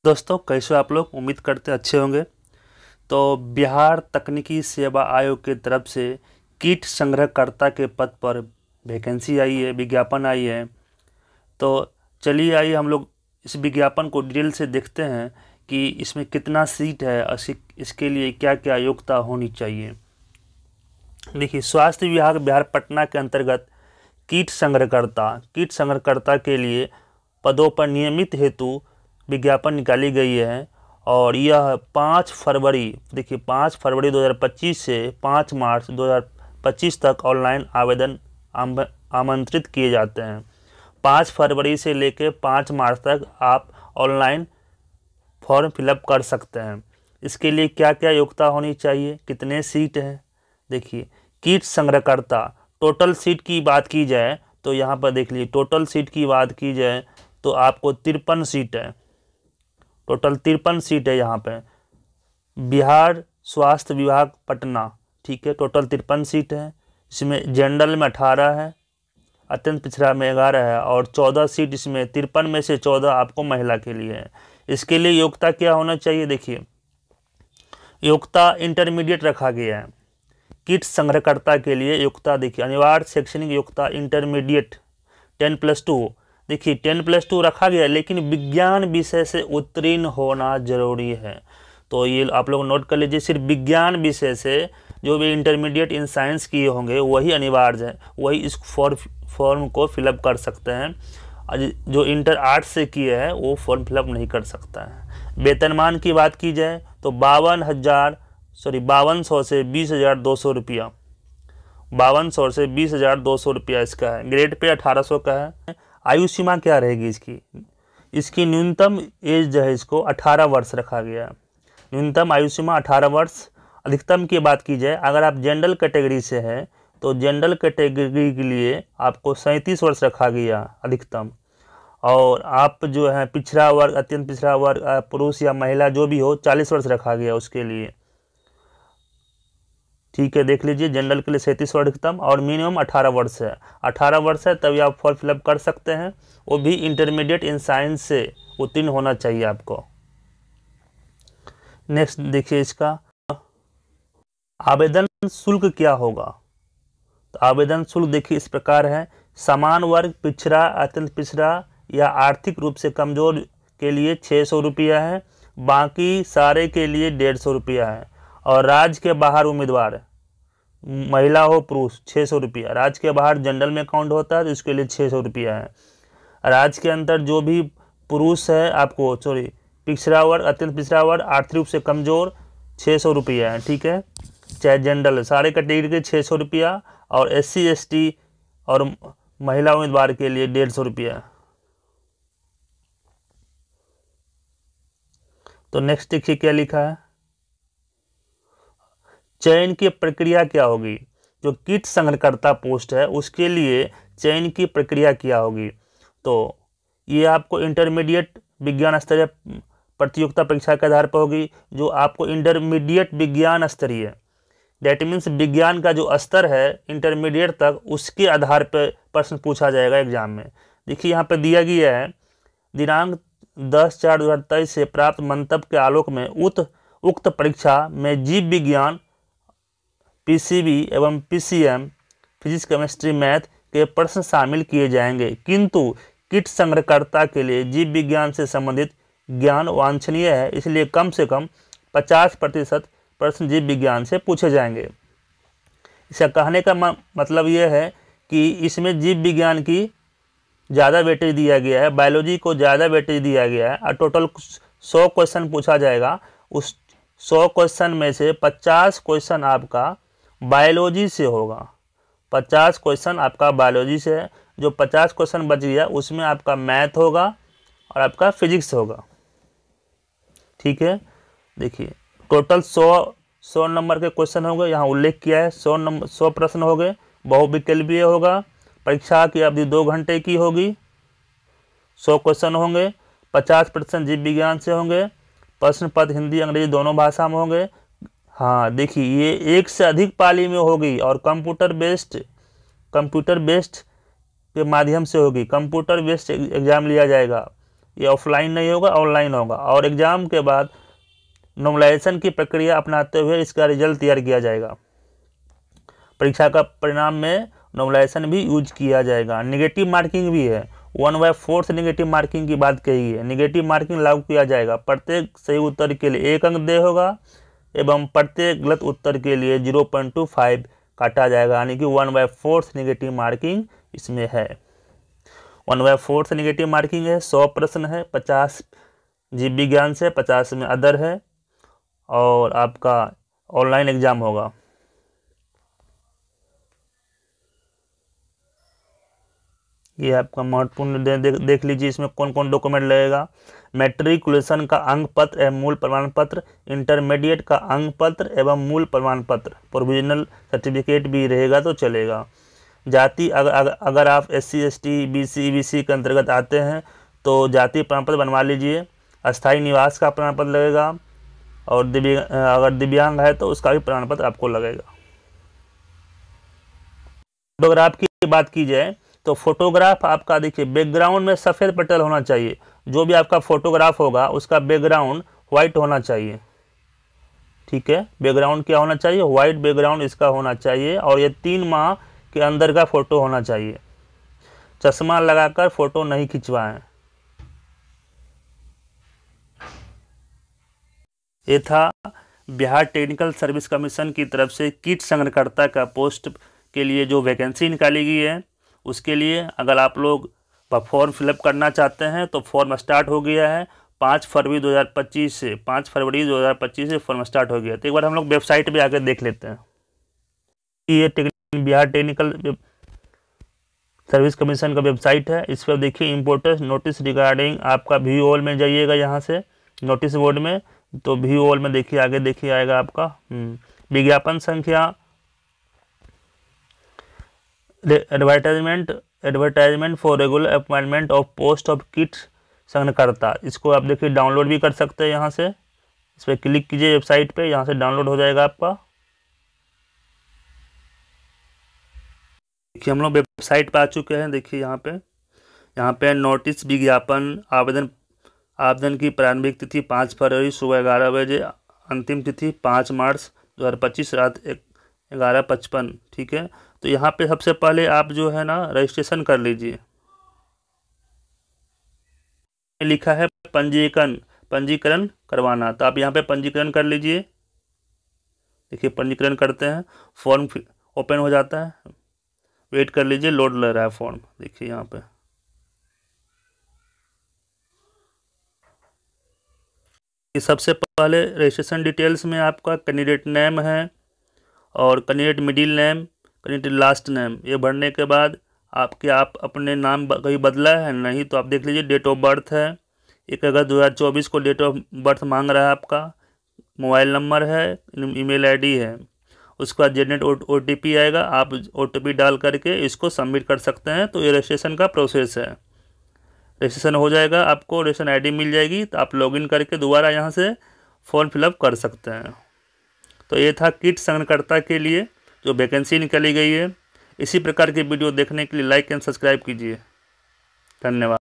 दोस्तों कैसे हो आप लोग। उम्मीद करते अच्छे होंगे। तो बिहार तकनीकी सेवा आयोग की तरफ से कीट संग्रहकर्ता के पद पर वैकेंसी आई है, विज्ञापन आई है। तो चलिए आइए हम लोग इस विज्ञापन को डिटेल से देखते हैं कि इसमें कितना सीट है और इसके लिए क्या क्या योग्यता होनी चाहिए। देखिए, स्वास्थ्य विभाग बिहार पटना के अंतर्गत कीट संग्रहकर्ता के लिए पदों पर नियमित हेतु विज्ञापन निकाली गई है और यह 5 फरवरी 2025 से 5 मार्च 2025 तक ऑनलाइन आवेदन आमंत्रित किए जाते हैं। 5 फरवरी से लेकर 5 मार्च तक आप ऑनलाइन फॉर्म फिलअप कर सकते हैं। इसके लिए क्या क्या योग्यता होनी चाहिए, कितने सीट हैं। देखिए, कीट संग्रहकर्ता टोटल सीट की बात की जाए तो यहाँ पर देख लीजिए, टोटल सीट की बात की जाए तो आपको 53 सीट है। टोटल 53 सीट है यहाँ पे। बिहार स्वास्थ्य विभाग पटना, ठीक है, टोटल 53 सीट है। इसमें जनरल में 18 है, अत्यंत पिछड़ा में 11 है और 14 सीट इसमें 53 में से 14 आपको महिला के लिए है। इसके लिए योग्यता क्या होना चाहिए। देखिए, योग्यता इंटरमीडिएट रखा गया है। कीट संग्रहकर्ता के लिए योग्यता देखिए, अनिवार्य शैक्षणिक योग्यता इंटरमीडिएट 10+2। देखिए 10+2 रखा गया है, लेकिन विज्ञान विषय से उत्तीर्ण होना जरूरी है। तो ये आप लोग नोट कर लीजिए, सिर्फ विज्ञान विषय से जो भी इंटरमीडिएट इन साइंस किए होंगे वही अनिवार्य है, वही इस फॉर्म को फिलअप कर सकते हैं। जो इंटर आर्ट्स से किए हैं वो फॉर्म फिलअप नहीं कर सकता है। वेतनमान की बात की जाए तो 5200 से 20,200 रुपया, 5200 से 20,200 रुपया इसका है। ग्रेड पे 1800 का है। आयु सीमा क्या रहेगी इसकी न्यूनतम एज जो है इसको 18 वर्ष रखा गया है। न्यूनतम आयु सीमा 18 वर्ष। अधिकतम की बात की जाए, अगर आप जनरल कैटेगरी से हैं तो जनरल कैटेगरी के लिए आपको 37 वर्ष रखा गया अधिकतम। और आप जो है पिछड़ा वर्ग, अत्यंत पिछड़ा वर्ग, पुरुष या महिला जो भी हो, 40 वर्ष रखा गया उसके लिए, ठीक है। देख लीजिए, जनरल के लिए 37 वर्ष अधिकतम और मिनिमम 18 वर्ष है। 18 वर्ष है तभी आप फॉर्म फिलअप कर सकते हैं। वो भी इंटरमीडिएट इन साइंस से उत्तीर्ण होना चाहिए आपको। नेक्स्ट देखिए, इसका आवेदन शुल्क क्या होगा। तो आवेदन शुल्क देखिए इस प्रकार है। समान वर्ग, पिछड़ा, अत्यंत पिछड़ा या आर्थिक रूप से कमजोर के लिए 600 रुपया है। बाकी सारे के लिए 150 रुपया है। और राज्य के बाहर उम्मीदवार, महिला हो पुरुष, 600 रुपया। राज्य के बाहर जनरल में काउंट होता है तो इसके लिए 600 रुपया है। राज्य के अंदर जो भी पुरुष है आपको पिछड़ा वर्ग, अत्यंत पिछड़ा वर्ग, आर्थिक रूप से कमजोर, 600 रुपया है, ठीक है। चाहे जनरल, सारे कैटेगरी के 600 रुपया और SC ST और महिला उम्मीदवार के लिए 150 रुपया। तो नेक्स्ट देखिए क्या लिखा है। चयन की प्रक्रिया क्या होगी। जो कीट संग्रहकर्ता पोस्ट है उसके लिए चयन की प्रक्रिया क्या होगी। तो ये आपको इंटरमीडिएट विज्ञान स्तरीय प्रतियोगिता परीक्षा के आधार पर होगी। जो आपको इंटरमीडिएट विज्ञान स्तरीय, डेट मीन्स विज्ञान का जो स्तर है इंटरमीडिएट तक, उसके आधार पर प्रश्न पूछा जाएगा एग्जाम में। देखिए यहाँ पर दिया गया है, दिनांक 10/4/2023 से प्राप्त मंतव्य के आलोक में उक्त परीक्षा में जीव विज्ञान, PCB एवं PCM, फिजिक्स, केमिस्ट्री, मैथ के प्रश्न शामिल किए जाएंगे, किंतु कीट संग्रहकर्ता के लिए जीव विज्ञान से संबंधित ज्ञान वांछनीय है, इसलिए कम से कम 50% प्रश्न जीव विज्ञान से पूछे जाएंगे। इसका कहने का मतलब यह है कि इसमें जीव विज्ञान की ज़्यादा वेटेज दिया गया है, बायोलॉजी को ज़्यादा वेटेज दिया गया है और टोटल 100 क्वेश्चन पूछा जाएगा। उस 100 क्वेश्चन में से 50 क्वेश्चन आपका बायोलॉजी से होगा। 50 क्वेश्चन आपका बायोलॉजी से है। जो 50 क्वेश्चन बच गया उसमें आपका मैथ होगा और आपका फिजिक्स होगा, ठीक है। देखिए टोटल 100 नंबर के क्वेश्चन होंगे, यहाँ उल्लेख किया है 100 प्रश्न हो गए। बहुविकल्पीय होगा। परीक्षा की अवधि 2 घंटे की होगी। 100 क्वेश्चन होंगे। 50% जीव विज्ञान से होंगे। प्रश्न पत्र हिंदी अंग्रेजी दोनों भाषा में होंगे। हाँ देखिए, ये एक से अधिक पाली में होगी और कंप्यूटर बेस्ड के माध्यम से होगी। कंप्यूटर बेस्ड एग्जाम लिया जाएगा। ये ऑफलाइन नहीं होगा, ऑनलाइन होगा। और एग्ज़ाम के बाद नॉर्मलाइजेशन की प्रक्रिया अपनाते हुए इसका रिजल्ट तैयार किया जाएगा। परीक्षा का परिणाम में नॉर्मलाइजेशन भी यूज किया जाएगा। नेगेटिव मार्किंग भी है, 1/4 नेगेटिव मार्किंग की बात कही है। नेगेटिव मार्किंग लागू किया जाएगा। प्रत्येक सही उत्तर के लिए 1 अंक देय होगा एवं प्रत्येक गलत उत्तर के लिए 0.25 काटा जाएगा, यानी कि 1/4 नेगेटिव मार्किंग इसमें है। 1/4 नेगेटिव मार्किंग है। 100 प्रश्न है, 50 जीव विज्ञान से, 50 में अदर है और आपका ऑनलाइन एग्जाम होगा। ये आपका महत्वपूर्ण देख लीजिए, इसमें कौन कौन डॉक्यूमेंट लगेगा। मैट्रिकुलेशन का अंक पत्र एवं मूल प्रमाण पत्र, इंटरमीडिएट का अंक पत्र एवं मूल प्रमाण पत्र, प्रोविजनल सर्टिफिकेट भी रहेगा तो चलेगा। जाति अगर आप SC ST BC EBC के अंतर्गत आते हैं तो जाति प्रमाण पत्र बनवा लीजिए। अस्थायी निवास का प्रमाण पत्र लगेगा और अगर दिव्यांग है तो उसका भी प्रमाण पत्र आपको लगेगा। फोटोग्राफ की बात की जाए तो फोटोग्राफ आपका देखिए बैकग्राउंड में सफ़ेद पटल होना चाहिए। जो भी आपका फोटोग्राफ होगा उसका बैकग्राउंड वाइट होना चाहिए, ठीक है। बैकग्राउंड क्या होना चाहिए? वाइट बैकग्राउंड इसका होना चाहिए और ये 3 माह के अंदर का फोटो होना चाहिए। चश्मा लगाकर फोटो नहीं खिंचवाएं। ये था बिहार टेक्निकल सर्विस कमीशन की तरफ से किट संग्रहकर्ता का पोस्ट के लिए जो वैकेंसी निकाली गई है, उसके लिए अगर आप लोग फॉर्म फिलअप करना चाहते हैं तो फॉर्म स्टार्ट हो गया है 5 फरवरी 2025 से। 5 फरवरी 2025 से फॉर्म स्टार्ट हो गया। तो एक बार हम लोग वेबसाइट पे आकर देख लेते हैं। ये बिहार टेक्निकल सर्विस कमीशन का वेबसाइट है। इस पर देखिए इम्पोर्टेंट नोटिस रिगार्डिंग आपका व्यू ऑल में जाइएगा, यहाँ से नोटिस बोर्ड में, तो व्यू ऑल में देखिए आगे देखिए आएगा आपका विज्ञापन संख्या, advertisement for regular appointment of post of kit संग्रहकर्ता। इसको आप देखिए डाउनलोड भी कर सकते हैं यहाँ से। इस पर क्लिक कीजिए वेबसाइट पे, यहाँ से डाउनलोड हो जाएगा आपका। देखिए हम लोग वेबसाइट पे आ चुके हैं। देखिए यहाँ पे नोटिस विज्ञापन आवेदन की प्रारंभिक तिथि 5 फरवरी सुबह 11 बजे, अंतिम तिथि 5 मार्च 2025 रात 11:55, ठीक है। तो यहाँ पे सबसे पहले आप जो है ना रजिस्ट्रेशन कर लीजिए। लिखा है पंजीकरण करवाना, तो आप यहाँ पे पंजीकरण कर लीजिए। देखिए पंजीकरण करते हैं, फॉर्म ओपन हो जाता है, वेट कर लीजिए, लोड ले रहा है फॉर्म। देखिए यहाँ पे सबसे पहले रजिस्ट्रेशन डिटेल्स में आपका कैंडिडेट नेम है और candidate middle name, candidate last name, ये भरने के बाद आप अपने नाम कहीं बदला है नहीं तो आप देख लीजिए। डेट ऑफ बर्थ है 1 अगस्त 2024 को डेट ऑफ बर्थ मांग रहा है आपका। मोबाइल नंबर है, ईमेल आईडी है। उसके बाद जनरेट OTP आएगा, आप OTP डाल करके इसको सबमिट कर सकते हैं। तो ये रजिस्ट्रेशन का प्रोसेस है। रजिस्ट्रेशन हो जाएगा, आपको रजिस्ट्रेशन आईडी मिल जाएगी, तो आप लॉगिन करके दोबारा यहाँ से फॉर्म फिलअप कर सकते हैं। तो ये था किट संग्रहकर्ता के लिए जो वैकेंसी निकाली गई है। इसी प्रकार की वीडियो देखने के लिए लाइक एंड सब्सक्राइब कीजिए। धन्यवाद।